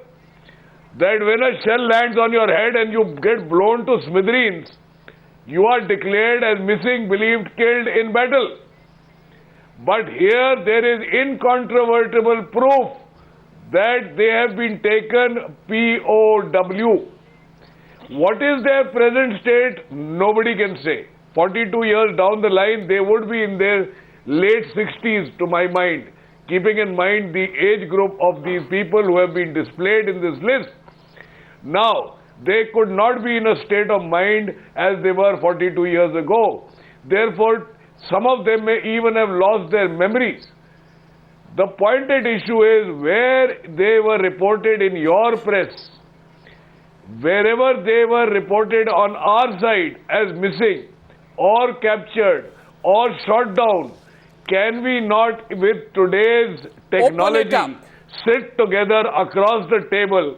that when a shell lands on your head and you get blown to smithereens, you are declared as missing, believed killed in battle. But here there is incontrovertible proof that they have been taken POW. What is their present state? Nobody can say. 42 years down the line, they would be in their late 60s, to my mind, keeping in mind the age group of these people who have been displayed in this list. Now, they could not be in a state of mind as they were 42 years ago. Therefore, some of them may even have lost their memories. The pointed issue is where they were reported in your press, wherever they were reported on our side as missing, or captured, or shot down, can we not, with today's technology, sit together across the table,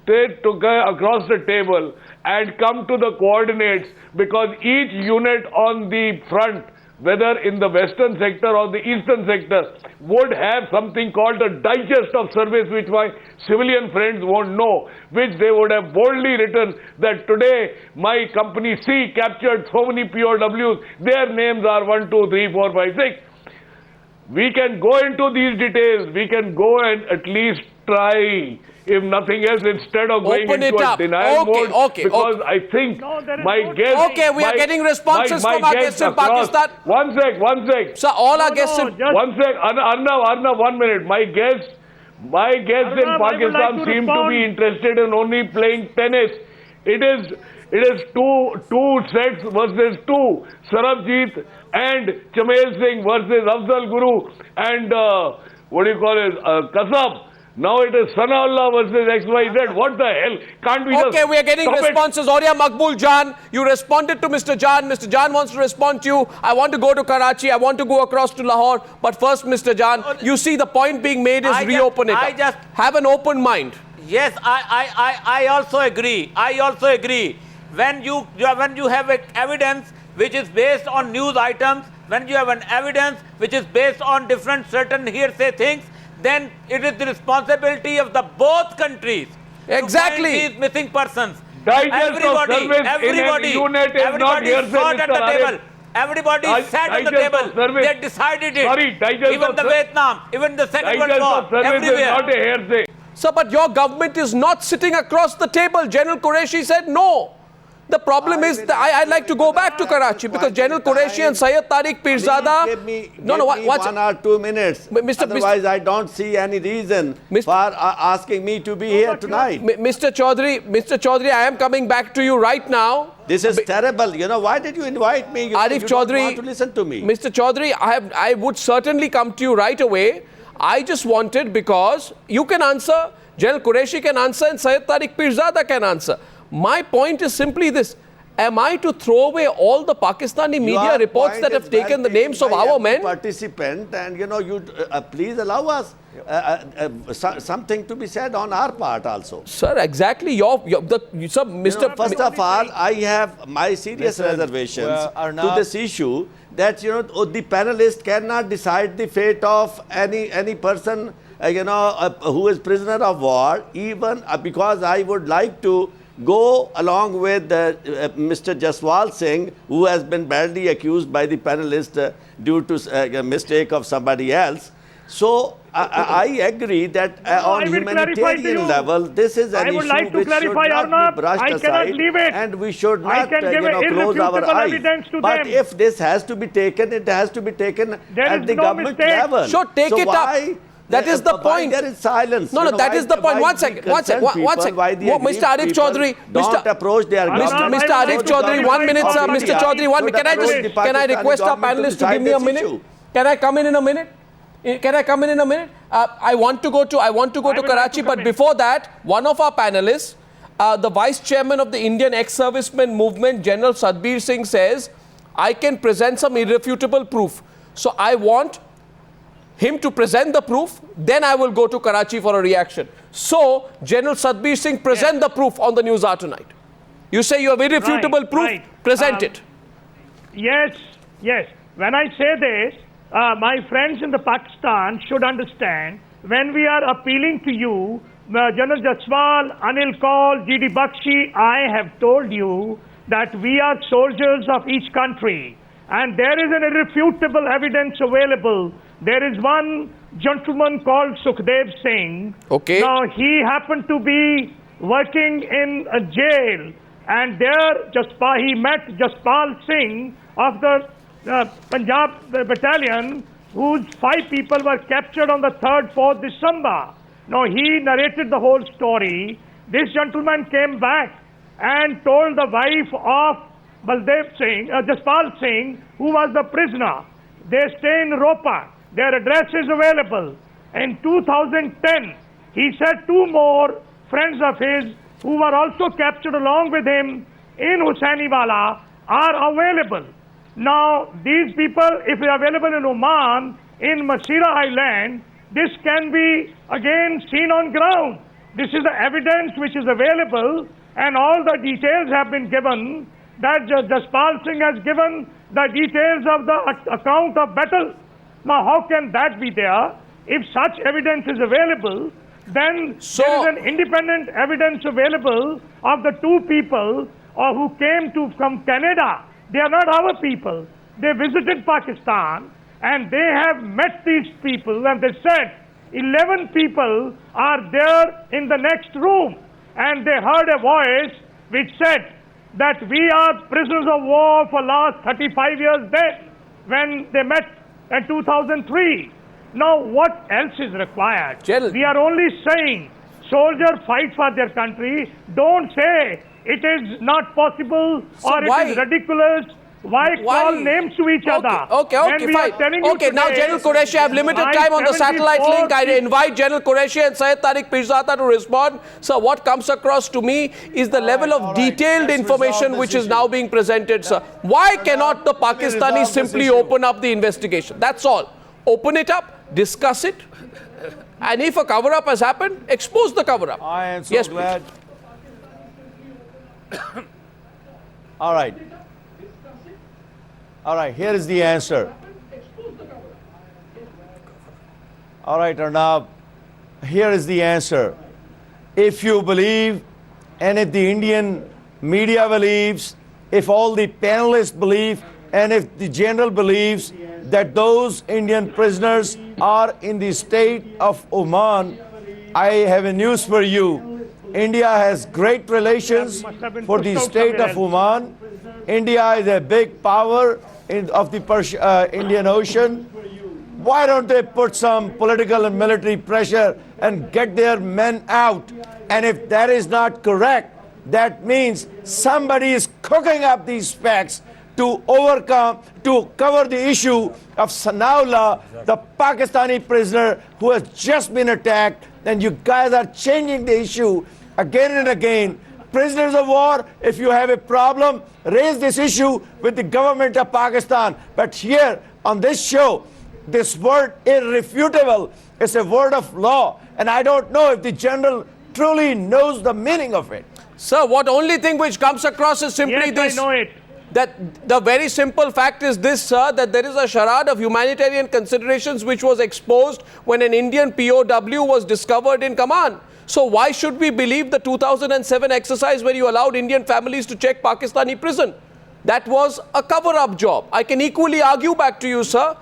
straight to go across the table and come to the coordinates, because each unit on the front, whether in the western sector or the eastern sector, would have something called a digest of service, which my civilian friends won't know, which they would have boldly written that today my company C captured so many POWs, their names are 1, 2, 3, 4, 5, 6. We can go into these details, we can go and at least try, if nothing else, instead of going Open into it a up. denial mode, because I think my guests... Okay, we are getting responses from our guests in Pakistan. One sec. Sir, all our guests in... One sec, Arnav, 1 minute. My guests in Pakistan seem to be interested in only playing tennis. It is two sets versus two. Sarabjit and Chamail Singh versus Afzal Guru and Kasab. Now it is Sanaullah versus XYZ. What the hell? Can't we just... Okay, we are getting responses. Auria Maqbool Jan, you responded to Mr. Jan. Mr. Jan wants to respond to you. I want to go to Karachi. I want to go across to Lahore. But first, Mr. Jan, you see the point being made is reopen it up. Have an open mind. Yes, I also agree. I also agree. When you have evidence which is based on news items, when you have an evidence which is based on different certain hearsay things, then it is the responsibility of the both countries to find these missing persons. Everybody sat at the table. Everybody sat at the table. They decided it. Even the Vietnam, even the Second World War, everywhere. Sir, but your government is not sitting across the table. General Qureshi said no. The problem is that I'd like to go back to Karachi because General Qureshi and Syed Tariq Pirzada... Give me 1 or 2 minutes. Otherwise, I don't see any reason for asking me to be here tonight. Mr. Chaudhry, I am coming back to you right now. This is terrible. You know, why did you invite me? You don't want to listen to me. Mr. Chaudhry, I would certainly come to you right away. I just wanted, because you can answer, General Qureshi can answer, and Syed Tariq Pirzada can answer. My point is simply this. Am I to throw away all the Pakistani media reports that have taken the names of our men? Participant, and you know, please allow us something to be said on our part also. Sir, exactly. First of all, I have my serious reservations to this issue that, you know, the panelists cannot decide the fate of any person, who is prisoner of war, even because I would like to go along with Mr. Jaswal Singh, who has been badly accused by the panelist due to a mistake of somebody else. So I agree that on humanitarian level, this is an issue which should not be brushed aside, and we should not close our eyes. But if this has to be taken, it has to be taken at the government level. Sure, take it up. That is the point. There is silence. No, that is the point. One second. Mr. Arif Chaudhry. Don't approach their government. Mr. Arif Chaudhry, 1 minute, sir. Mr. Chaudhry, 1 minute. Can I request our panelists to give me a minute? Can I come in a minute? I want to go to Karachi, but before that, one of our panelists, the Vice Chairman of the Indian Ex-Servicemen Movement, General Sadbir Singh, says, I can present some irrefutable proof. So I want him to present the proof, then I will go to Karachi for a reaction. So, General Sadbir Singh, present the proof on the News Hour tonight. You say you have irrefutable proof, present it. Yes. When I say this, my friends in the Pakistan should understand, when we are appealing to you, General Jaswal, Anil Kaul, G.D. Bakshi, I have told you that we are soldiers of each country. And there is an irrefutable evidence available. There is one gentleman called Sukhdev Singh. Okay. Now, he happened to be working in a jail. And there, he met Jaspal Singh of the Punjab battalion, whose 5 people were captured on the 3rd, 4th December. Now, he narrated the whole story. This gentleman came back and told the wife of Jaspal Singh, who was the prisoner. They stay in Ropa. Their address is available. In 2010, he said 2 more friends of his who were also captured along with him in Hussainiwala are available. Now, these people, if they are available in Oman, in Masira Island, this can be again seen on ground. This is the evidence which is available, and all the details have been given. That Jaspal Singh has given the details of the account of battle. Now, how can that be there? If such evidence is available, then there is an independent evidence available of the two people who came from Canada. They are not our people. They visited Pakistan and they have met these people, and they said 11 people are there in the next room, and they heard a voice which said that we are prisoners of war for last 35 years dead when they met in 2003. Now, what else is required? We are only saying soldiers fight for their country. Don't say it is not possible or it is ridiculous. Why call names to each other? Okay, fine. Okay, now General Qureshi, I have limited time on the satellite link. I invite General Qureshi and Syed Tariq Pirzada to respond. Sir, what comes across to me is the level of detailed information which is now being presented, sir. Why cannot the Pakistanis simply open up the investigation? That's all. Open it up, discuss it, and if a cover-up has happened, expose the cover-up. I am so glad. All right. All right, here is the answer. All right, Arnab, here is the answer. If you believe, and if the Indian media believes, if all the panelists believe, and if the general believes that those Indian prisoners are in the state of Oman, I have a news for you. India has great relations for the state of Oman. India is a big power of the Indian Ocean. Why don't they put some political and military pressure and get their men out? And if that is not correct, that means somebody is cooking up these facts to cover the issue of Sanaullah, the Pakistani prisoner who has just been attacked, and you guys are changing the issue again and again. Prisoners of war, if you have a problem, raise this issue with the government of Pakistan. But here on this show, this word irrefutable is a word of law, and I don't know if the general truly knows the meaning of it. Sir, what only thing which comes across is simply this. I know it. That the very simple fact is this, sir, that there is a charade of humanitarian considerations which was exposed when an Indian POW was discovered in command. So why should we believe the 2007 exercise where you allowed Indian families to check Pakistani prison? That was a cover-up job. I can equally argue back to you, sir.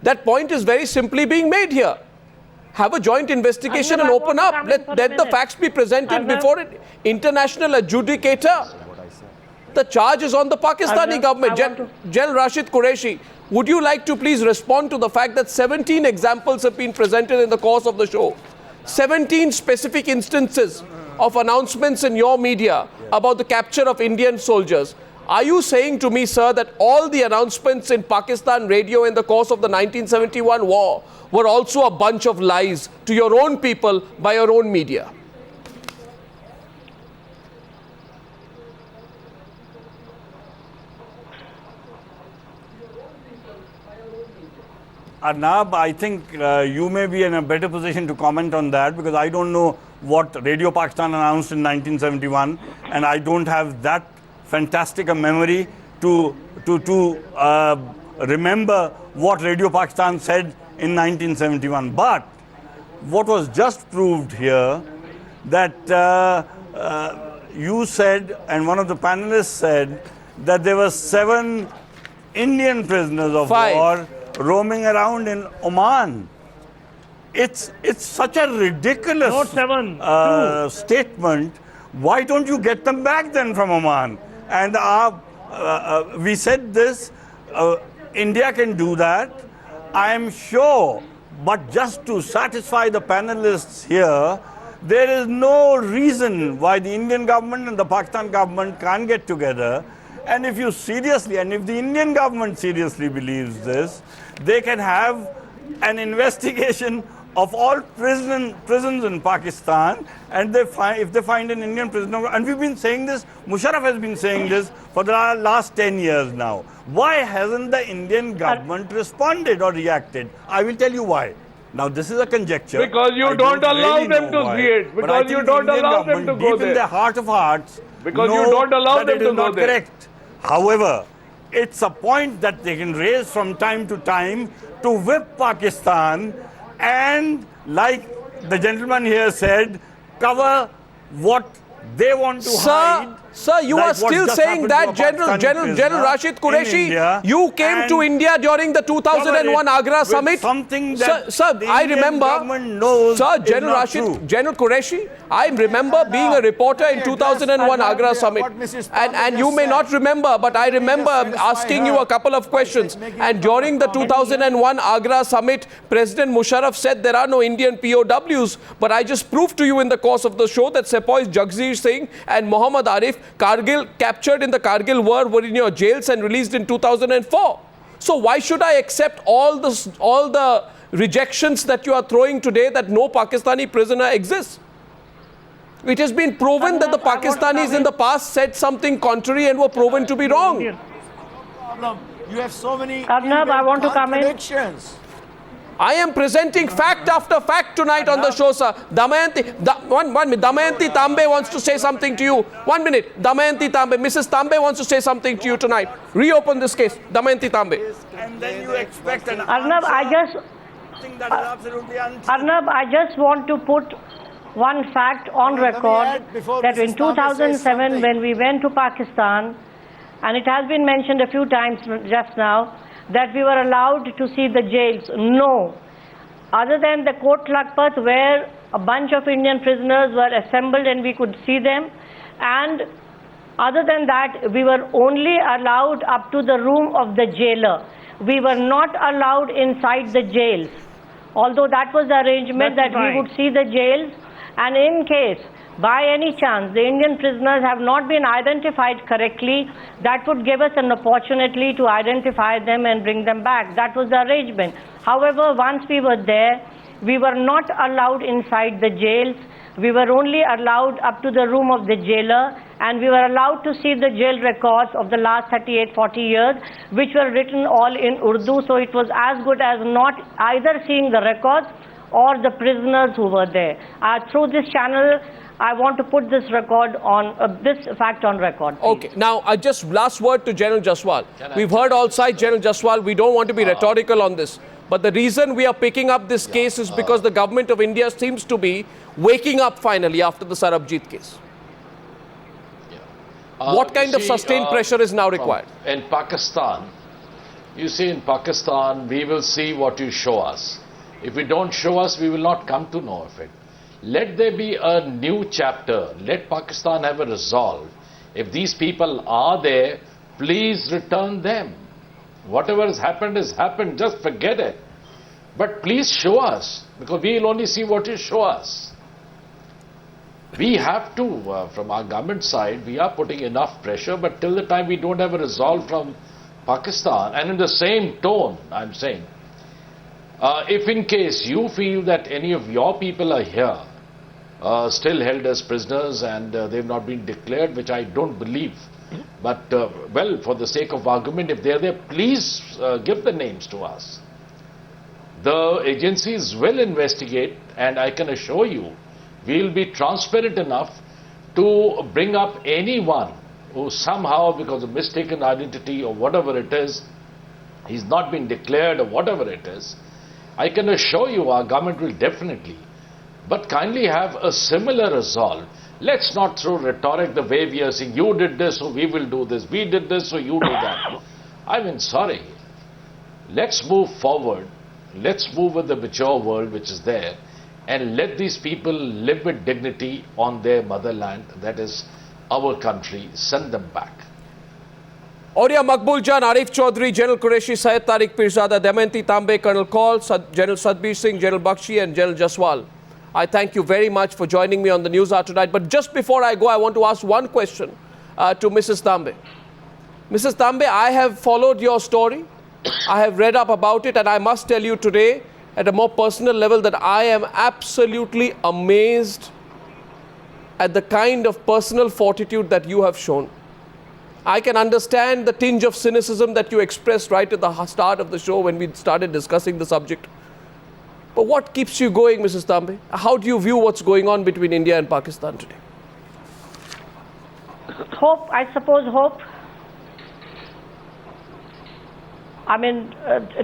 That point is very simply being made here. Have a joint investigation and open up. Let the facts be presented before an international adjudicator. The charge is on the Pakistani government. General Rashid Qureshi, would you like to please respond to the fact that 17 examples have been presented in the course of the show? 17 specific instances of announcements in your media about the capture of Indian soldiers. Are you saying to me, sir, that all the announcements in Pakistan radio in the course of the 1971 war were also a bunch of lies to your own people by your own media? Arnab, I think you may be in a better position to comment on that, because I don't know what Radio Pakistan announced in 1971, and I don't have that fantastic a memory to remember what Radio Pakistan said in 1971. But what was just proved here, that you said, and one of the panelists said, that there were 7 Indian prisoners of war roaming around in Oman. It's such a ridiculous statement. Why don't you get them back then from Oman? And we said this, India can do that, I am sure, but just to satisfy the panelists here, there is no reason why the Indian government and the Pakistan government can't get together. And if you seriously, and if the Indian government seriously believes this, they can have an investigation of all prisons in Pakistan, and if they find an Indian prisoner, and we've been saying this, Musharraf has been saying this for the last 10 years now. Why hasn't the Indian government responded or reacted? I will tell you why. Now, this is a conjecture. Because you I don't allow really them know to why. see it. But I Because you think the don't Indian allow them government, to go deep in there. their heart of hearts, Because you know don't allow that them it to is go not there. correct. However, it's a point that they can raise from time to time to whip Pakistan and, like the gentleman here said, cover what they want to hide. Sir, you like are what still just saying happened to that a Pakistani General prisoner Rashid in Qureshi, India, you came to and India during the 2001 cover it Agra with summit. something that Sir, the I Indian remember, government knows Sir, is General not Rashid, true. General Qureshi, I remember being a reporter in 2001 Agra summit. And you may not remember, but I remember asking you a couple of questions. And during the 2001 Agra summit, President Musharraf said there are no Indian POWs. But I just proved to you in the course of the show that Sepoys Jagdish Singh and Muhammad Arif, captured in the Kargil war, were in your jails and released in 2004. So why should I accept all the rejections that you are throwing today that no Pakistani prisoner exists? It has been proven that the Pakistanis in the past said something contrary and were proven to be wrong. Problem. You have so many Arnab, I want to come in. contradictions. I am presenting fact after fact tonight on the show, sir. Damayanti, one minute. Damayanti Tambbe wants to say something to you. 1 minute. Damayanti Tambbe, Mrs. Tambbe wants to say something to you tonight. Reopen this case. Damayanti Tambbe. And then you expect an Arnab, something that is absolutely untrue. Arnab, I just want to put one fact on record add before that Mrs. in Tambay says 2007 something. when we went to Pakistan, and it has been mentioned a few times just now, that we were allowed to see the jails. No. Other than the Kot Lakhpat, where a bunch of Indian prisoners were assembled and we could see them, and other than that, we were only allowed up to the room of the jailer. We were not allowed inside the jails. Although that was the arrangement that we would see the jails, and in case, by any chance, the Indian prisoners have not been identified correctly, that would give us an opportunity to identify them and bring them back. That was the arrangement. However, once we were there, we were not allowed inside the jails. We were only allowed up to the room of the jailer, and we were allowed to see the jail records of the last 38-40 years, which were written all in Urdu, so it was as good as not either seeing the records or the prisoners who were there. Through this channel, I want to put this record on this fact on record. Please. Okay, now just last word to General Jaswal. We've heard all sides, General Jaswal. We don't want to be rhetorical on this. But the reason we are picking up this case is because the government of India seems to be waking up finally after the Sarabjit case. What kind of sustained pressure is now required? In Pakistan, you see, in Pakistan, we will see what you show us. If you don't show us, we will not come to know of it. Let there be a new chapter. Let Pakistan have a resolve. If these people are there, please return them. Whatever has happened, just forget it. But please show us, because we will only see what you show us. We have to, from our government side, we are putting enough pressure, but till the time we don't have a resolve from Pakistan, and in the same tone, I'm saying, if in case you feel that any of your people are here, still held as prisoners and they've not been declared, which I don't believe, but well, for the sake of argument, if they're there, please give the names to us. The agencies will investigate, and I can assure you, we'll be transparent enough to bring up anyone who somehow, because of mistaken identity or whatever it is, he's not been declared or whatever it is. I can assure you our government will definitely, but kindly have a similar resolve. Let's not throw rhetoric the way we are saying, you did this, so we will do this, we did this, so you do that. I mean, sorry. Let's move forward. Let's move with the mature world which is there, and let these people live with dignity on their motherland, that is our country. Send them back. Auria Makbul Jan, Arif Chaudhry, General Qureshi, Syed Tariq Pirzada, Damayanti Tambay, Colonel Kaul, General Sadbir Singh, General Bakshi and General Jaswal. I thank you very much for joining me on the Newshour tonight. But just before I go, I want to ask one question to Mrs. Tambay. Mrs. Tambay, I have followed your story. I have read up about it, and I must tell you today, at a more personal level, that I am absolutely amazed at the kind of personal fortitude that you have shown. I can understand the tinge of cynicism that you expressed right at the start of the show when we started discussing the subject. But what keeps you going, Mrs. Tambbe? How do you view what's going on between India and Pakistan today? Hope, I suppose hope. I mean,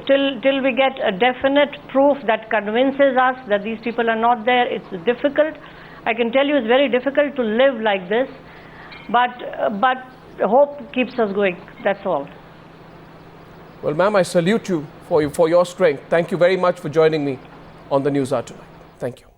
till we get a definite proof that convinces us that these people are not there, it's difficult. I can tell you it's very difficult to live like this, but hope keeps us going, that's all. Well, ma'am, I salute you for your strength. Thank you very much for joining me on the Newshour tonight. Thank you.